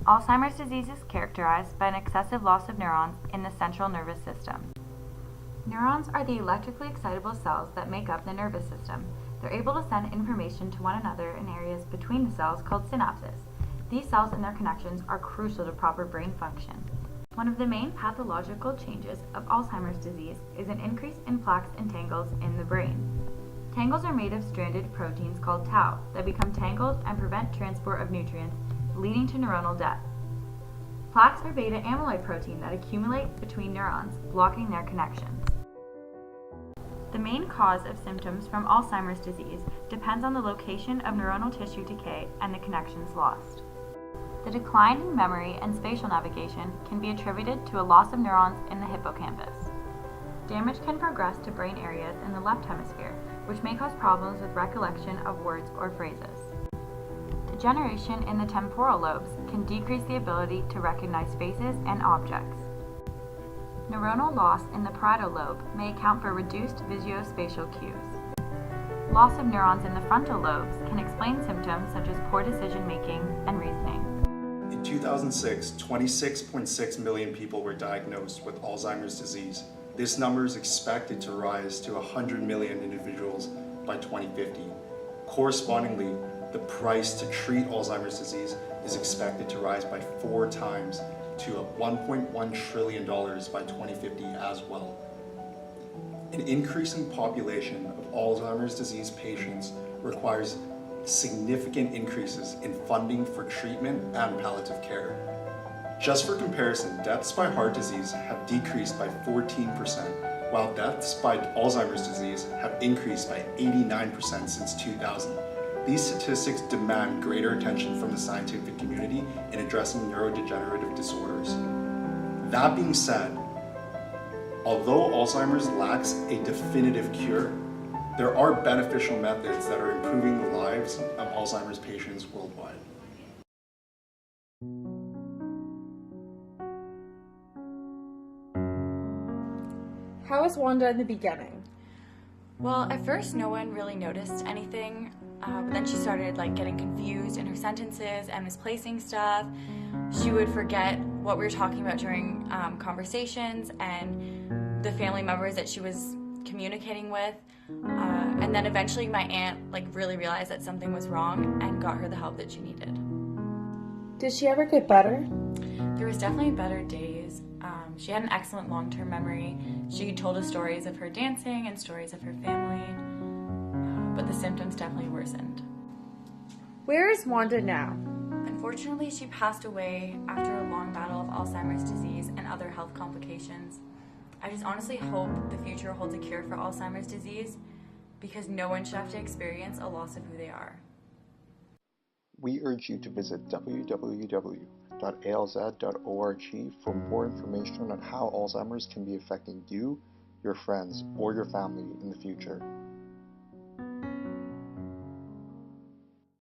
Alzheimer's disease is characterized by an excessive loss of neurons in the central nervous system. Neurons are the electrically excitable cells that make up the nervous system. They're able to send information to one another in areas between the cells called synapses. These cells and their connections are crucial to proper brain function. One of the main pathological changes of Alzheimer's disease is an increase in plaques and tangles in the brain. Tangles are made of stranded proteins called tau that become tangled and prevent transport of nutrients, leading to neuronal death. Plaques are beta amyloid protein that accumulate between neurons, blocking their connections. The main cause of symptoms from Alzheimer's disease depends on the location of neuronal tissue decay and the connections lost. The decline in memory and spatial navigation can be attributed to a loss of neurons in the hippocampus. Damage can progress to brain areas in the left hemisphere, which may cause problems with recollection of words or phrases. Degeneration in the temporal lobes can decrease the ability to recognize faces and objects. Neuronal loss in the parietal lobe may account for reduced visuospatial cues. Loss of neurons in the frontal lobes can explain symptoms such as poor decision-making and reasoning. In 2006, 26.6 million people were diagnosed with Alzheimer's disease. This number is expected to rise to 100 million individuals by 2050. Correspondingly, the price to treat Alzheimer's disease is expected to rise by 4 times to $1.1 trillion by 2050 as well. An increasing population of Alzheimer's disease patients requires significant increases in funding for treatment and palliative care. Just for comparison, deaths by heart disease have decreased by 14%, while deaths by Alzheimer's disease have increased by 89% since 2000. These statistics demand greater attention from the scientific community in addressing neurodegenerative disorders. That being said, although Alzheimer's lacks a definitive cure, there are beneficial methods that are improving the lives of Alzheimer's patients worldwide. How was Wanda in the beginning? Well, at first no one really noticed anything, but then she started getting confused in her sentences and misplacing stuff. She would forget what we were talking about during conversations and the family members that she was communicating with. And then eventually my aunt really realized that something was wrong and got her the help that she needed. Did she ever get better? There was definitely better days. She had an excellent long-term memory. She told us stories of her dancing and stories of her family, but the symptoms definitely worsened. Where is Wanda now? Unfortunately, she passed away after a long battle of Alzheimer's disease and other health complications. I just honestly hope the future holds a cure for Alzheimer's disease, because no one should have to experience a loss of who they are. We urge you to visit www.alz.org for more information on how Alzheimer's can be affecting you, your friends, or your family in the future.